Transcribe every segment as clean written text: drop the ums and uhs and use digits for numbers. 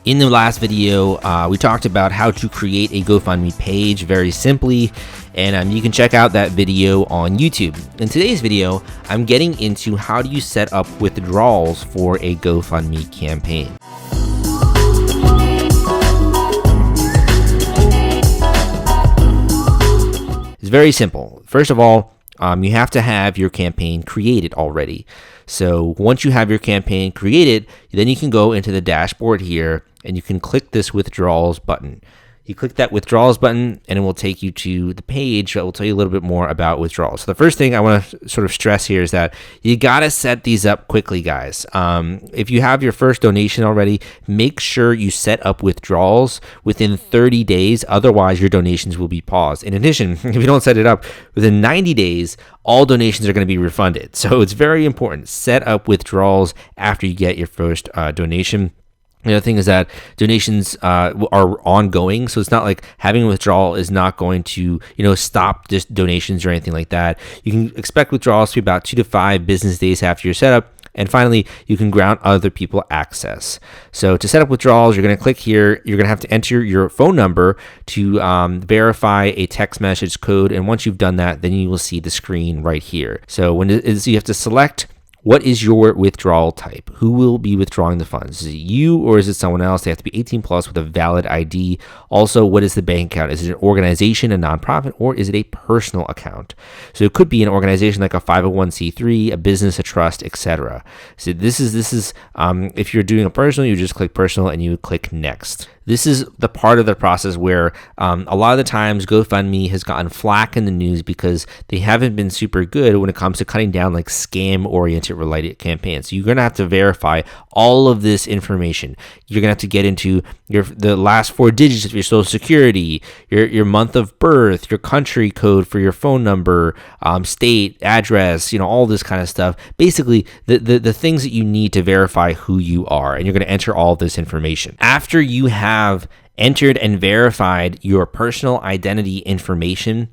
In the last video, we talked about how to create a GoFundMe page very simply, and you can check out that video on YouTube. In today's video, I'm getting into how do you set up withdrawals for a GoFundMe campaign. It's very simple. First of all, you have to have your campaign created already. So once you have your campaign created, then you can go into the dashboard here and you can click this withdrawals button. You click that withdrawals button and it will take you to the page that will tell you a little bit more about withdrawals. So the first thing I want to sort of stress here is that you got to set these up quickly, guys. If you have your first donation already, make sure you set up withdrawals within 30 days. Otherwise, your donations will be paused. In addition, if you don't set it up within 90 days, all donations are going to be refunded. So it's very important. Set up withdrawals after you get your first donation. The other thing is that donations are ongoing, so it's not like having a withdrawal is not going to, stop just donations or anything like that. You can expect withdrawals to be about 2 to 5 business days after your setup. And finally, you can grant other people access. So to set up withdrawals, you're going to click here. You're going to have to enter your phone number to verify a text message code. And once you've done that, then you will see the screen right here. So you have to select what is your withdrawal type? Who will be withdrawing the funds? Is it you or is it someone else? They have to be 18 plus with a valid ID. Also, what is the bank account? Is it an organization, a nonprofit, or is it a personal account? So it could be an organization like a 501c3, a business, a trust, etc. So this is if you're doing a personal, you just click personal and you click next. This is the part of the process where a lot of the times GoFundMe has gotten flack in the news because they haven't been super good when it comes to cutting down like scam-oriented related campaigns. So you're going to have to verify all of this information. You're going to have to get into the last 4 digits of your social security, your month of birth, your country code for your phone number, state, address, all this kind of stuff. Basically, the things that you need to verify who you are, and you're going to enter all this information. After you have entered and verified your personal identity information,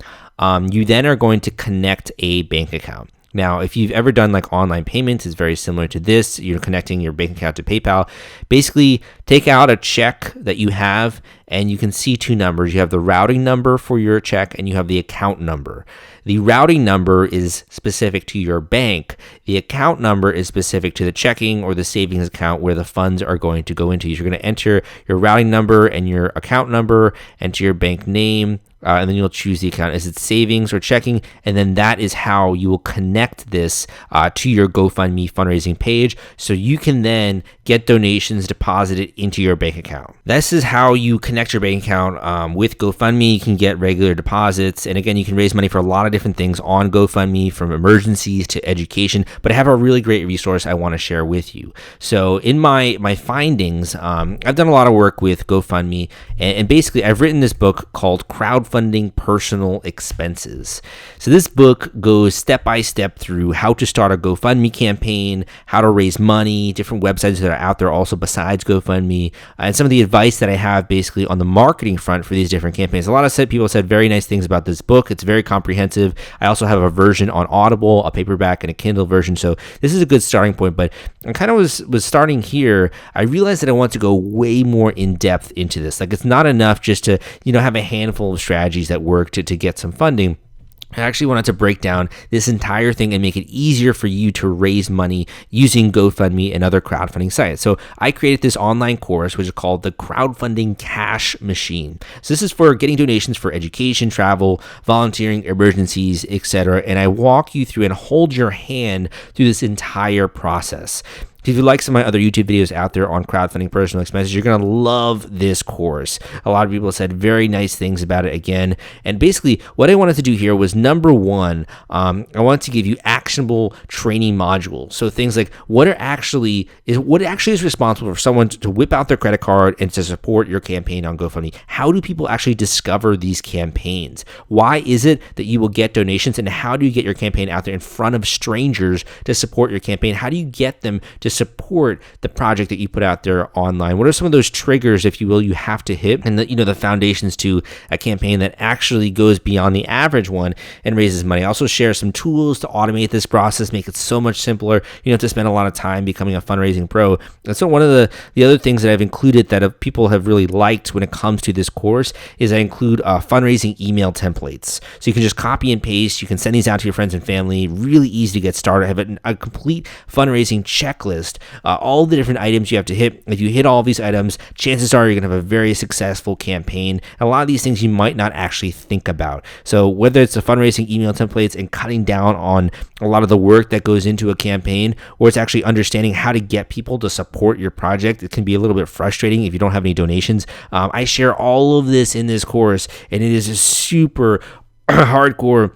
you then are going to connect a bank account. Now, if you've ever done like online payments, it's very similar to this. You're connecting your bank account to PayPal. Basically, take out a check that you have and you can see 2 numbers. You have the routing number for your check and you have the account number. The routing number is specific to your bank. The account number is specific to the checking or the savings account where the funds are going to go into. You're going to enter your routing number and your account number, enter your bank name, and then you'll choose the account. Is it savings or checking? And then that is how you will connect this to your GoFundMe fundraising page so you can then get donations deposited into your bank account. This is how you connect your bank account with GoFundMe. You can get regular deposits. And again, you can raise money for a lot of different things on GoFundMe, from emergencies to education. But I have a really great resource I want to share with you. So in my findings, I've done a lot of work with GoFundMe. And basically, I've written this book called Crowdfunding Personal Expenses. So this book goes step by step through how to start a GoFundMe campaign, how to raise money, different websites that are out there also besides GoFundMe, and some of the advice that I have basically on the marketing front for these different campaigns. A lot of people said very nice things about this book. It's very comprehensive. I also have a version on Audible, a paperback, and a Kindle version. So this is a good starting point. But I kind of was starting here. I realized that I want to go way more in depth into this. Like, it's not enough just to have a handful of strategies that work to get some funding. I actually wanted to break down this entire thing and make it easier for you to raise money using GoFundMe and other crowdfunding sites. So I created this online course, which is called the Crowdfunding Cash Machine. So this is for getting donations for education, travel, volunteering, emergencies, etc. And I walk you through and hold your hand through this entire process. If you like some of my other YouTube videos out there on crowdfunding personal expenses, you're going to love this course. A lot of people said very nice things about it again. And basically, what I wanted to do here was, number one, I wanted to give you actionable training modules. So things like what actually is responsible for someone to whip out their credit card and to support your campaign on GoFundMe. How do people actually discover these campaigns? Why is it that you will get donations? And how do you get your campaign out there in front of strangers to support your campaign? How do you get them to support the project that you put out there online? What are some of those triggers, if you will, you have to hit, and the foundations to a campaign that actually goes beyond the average one and raises money? I also share some tools to automate this process, make it so much simpler. You don't have to spend a lot of time becoming a fundraising pro. And so one of the other things that I've included that people have really liked when it comes to this course is I include fundraising email templates. So you can just copy and paste. You can send these out to your friends and family. Really easy to get started. I have a complete fundraising checklist, all the different items you have to hit. If you hit all of these items, chances are you're going to have a very successful campaign. A lot of these things you might not actually think about. So whether it's the fundraising email templates and cutting down on a lot of the work that goes into a campaign, or it's actually understanding how to get people to support your project, it can be a little bit frustrating if you don't have any donations. I share all of this in this course, and it is a super hardcore,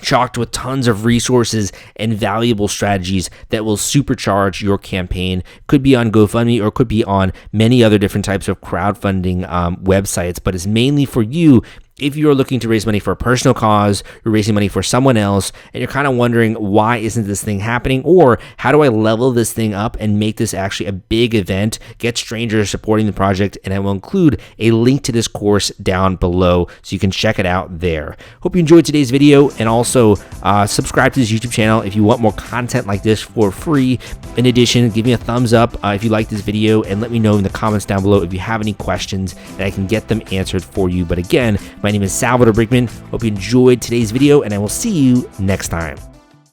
chocked with tons of resources and valuable strategies that will supercharge your campaign. Could be on GoFundMe or could be on many other different types of crowdfunding websites, but it's mainly for you if you're looking to raise money for a personal cause, you're raising money for someone else, and you're kind of wondering, why isn't this thing happening? Or how do I level this thing up and make this actually a big event, get strangers supporting the project? And I will include a link to this course down below so you can check it out there. Hope you enjoyed today's video, and also subscribe to this YouTube channel if you want more content like this for free. In addition, give me a thumbs up if you like this video, and let me know in the comments down below if you have any questions and I can get them answered for you. But again, my name is Salvador Briggman. Hope you enjoyed today's video, and I will see you next time.